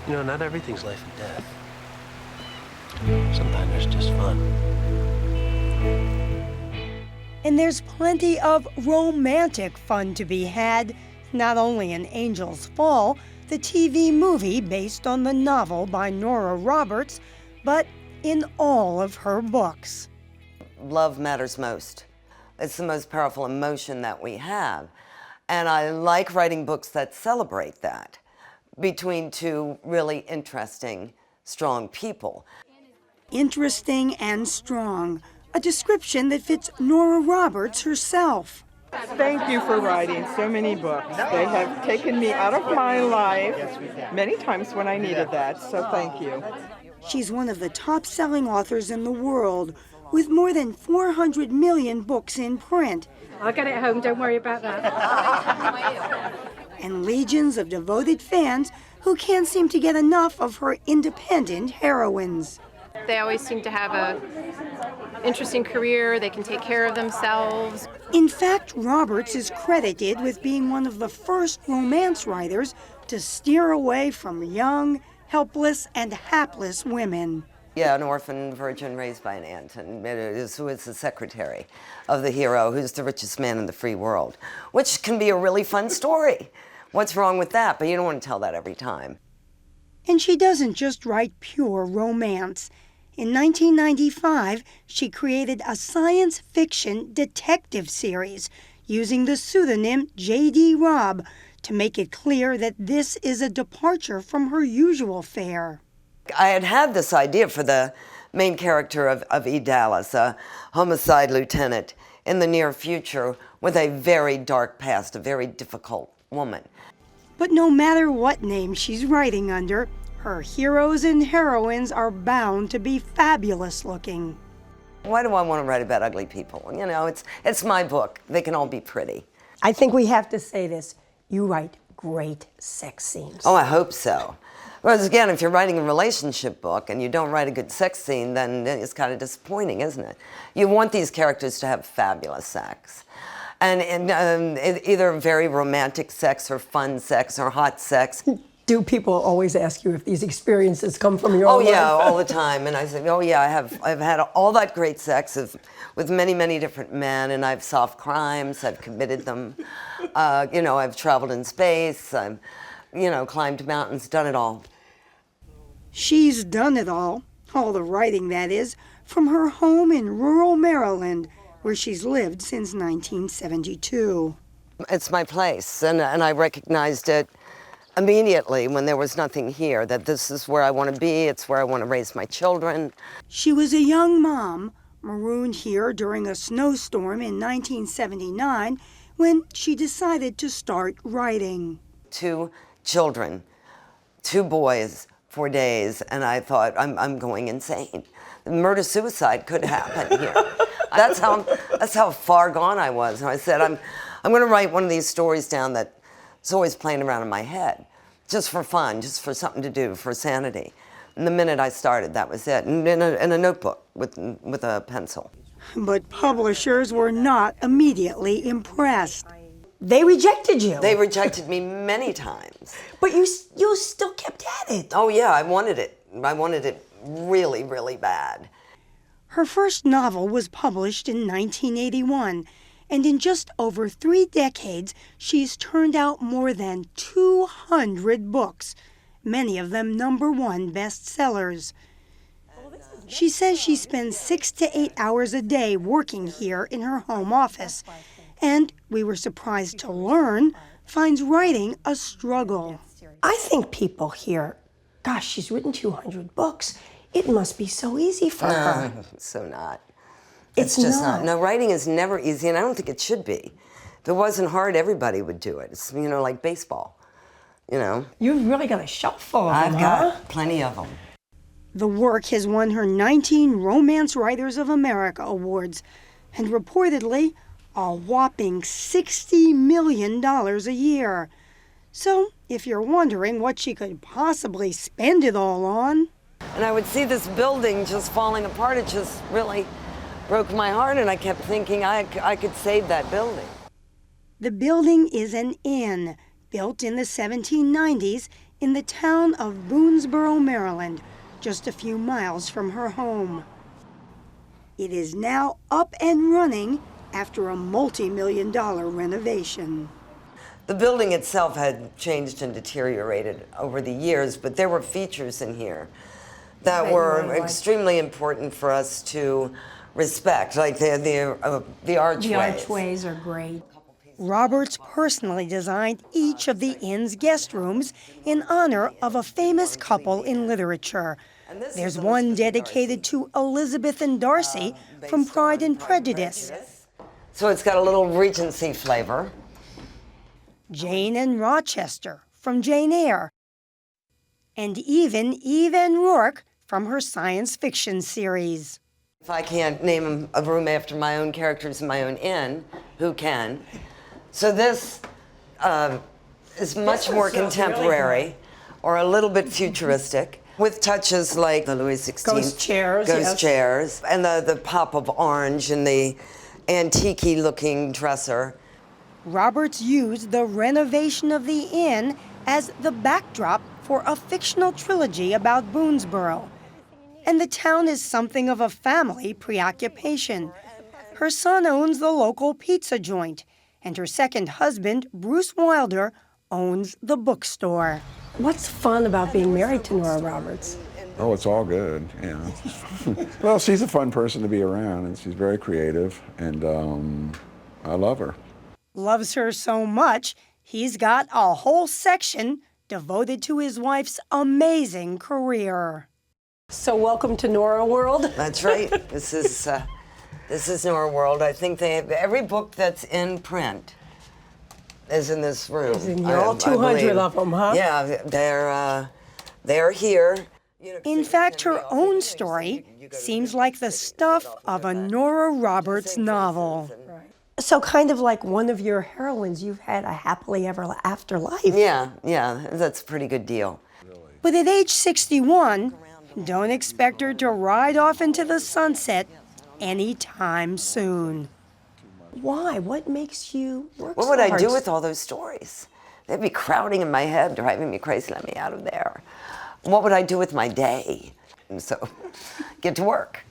You know, not everything's life and death. Sometimes there's just fun. And there's plenty of romantic fun to be had, not only in Angel's Fall, the TV movie based on the novel by Nora Roberts, but in all of her books. Love matters most. It's the most powerful emotion that we have. And I like writing books that celebrate that between two really interesting, strong people. Interesting and strong, a description that fits Nora Roberts herself. Thank you for writing so many books. They have taken me out of my life many times when I needed that, so thank you. She's one of the top-selling authors in the world, with more than 400 million books in print. I'll get it home, don't worry about that. And legions of devoted fans who can't seem to get enough of her independent heroines. They always seem to have an interesting career, they can take care of themselves. In fact, Roberts is credited with being one of the first romance writers to steer away from young, helpless, and hapless women. Yeah, an orphan virgin raised by an aunt, and who is the secretary of the hero, who's the richest man in the free world, which can be a really fun story. What's wrong with that? But you don't want to tell that every time. And she doesn't just write pure romance. In 1995, she created a science fiction detective series using the pseudonym J.D. Robb to make it clear that this is a departure from her usual fare. I had this idea for the main character of E. Dallas, a homicide lieutenant in the near future with a very dark past, a very difficult woman. But no matter what name she's writing under, her heroes and heroines are bound to be fabulous looking. Why do I want to write about ugly people? You know, it's my book. They can all be pretty. I think we have to say this. You write great sex scenes. Oh, I hope so. Whereas again, if you're writing a relationship book and you don't write a good sex scene, then it's kind of disappointing, isn't it? You want these characters to have fabulous sex. And either very romantic sex or fun sex or hot sex. Do people always ask you if these experiences come from your own life? Oh yeah, all the time. And I say, oh yeah, I've had all that great sex with many, many different men, and I've solved crimes, I've committed them. You know, I've traveled in space, I've, you know, climbed mountains, done it all. She's done it all the writing that is, from her home in rural Maryland, where she's lived since 1972. It's my place, and I recognized it immediately when there was nothing here, that this is where I want to be, it's where I want to raise my children. She was a young mom, marooned here during a snowstorm in 1979, when she decided to start writing. 2 children, 2 boys, 4 days, and I thought, I'm going insane. Murder-suicide could happen here. That's how far gone I was. And I said, I'm going to write one of these stories down that's always playing around in my head, just for fun, just for something to do, for sanity. And the minute I started, that was it, and in a notebook with a pencil. But publishers were not immediately impressed. They rejected you. They rejected me many times. But you still kept at it. Oh yeah, I wanted it. I wanted it really, really bad. Her first novel was published in 1981, and in just over 3 decades, she's turned out more than 200 books, many of them #1 bestsellers. She says she spends 6 to 8 hours a day working here in her home office, and, we were surprised to learn, finds writing a struggle. I think people hear, gosh, she's written 200 books. It must be so easy for her. No, so not. It's just not. No, writing is never easy, and I don't think it should be. If it wasn't hard, everybody would do it. It's, you know, like baseball, you know. You've really got a shelf full of them, I've got plenty of them. The work has won her 19 Romance Writers of America awards, and reportedly, a whopping $60 million a year. So, if you're wondering what she could possibly spend it all on... And I would see this building just falling apart. It just really broke my heart, and I kept thinking I could save that building. The building is an inn, built in the 1790s in the town of Boonesboro, Maryland, just a few miles from her home. It is now up and running after a multi-million-dollar renovation. The building itself had changed and deteriorated over the years, but there were features in here that were extremely important for us to respect, like the archways. The archways are great. Roberts personally designed each of the inn's guest rooms in honor of a famous couple in literature. There's one dedicated to Elizabeth and Darcy from Pride and Prejudice. So it's got a little Regency flavor. Jane and Rochester from Jane Eyre. And even Eve and Rourke from her science fiction series. If I can't name a room after my own characters in my own inn, who can? So this is much more contemporary, or a little bit futuristic, with touches like the Louis XVI Ghost chairs, chairs, and the pop of orange and the antique-y looking dresser. Roberts used the renovation of the inn as the backdrop for a fictional trilogy about Boonesboro. And the town is something of a family preoccupation. Her son owns the local pizza joint, and her second husband, Bruce Wilder, owns the bookstore. What's fun about being married to Nora Roberts? Oh, it's all good, yeah. Well, she's a fun person to be around, and she's very creative, and I love her. Loves her so much, he's got a whole section devoted to his wife's amazing career. So welcome to Nora World. That's right. This is Nora World. I think every book that's in print is in this room. You're all 200 of them, huh? Yeah, they're here. In fact, her own story seems like the stuff of a Nora Roberts novel. So kind of like one of your heroines, you've had a happily ever after life. Yeah, that's a pretty good deal. But at age 61, don't expect her to ride off into the sunset anytime soon. Why? What makes you work What would so I hard? do with all those stories? They'd be crowding in my head, driving me crazy. Let me out of there. What would I do with my day? So, get to work.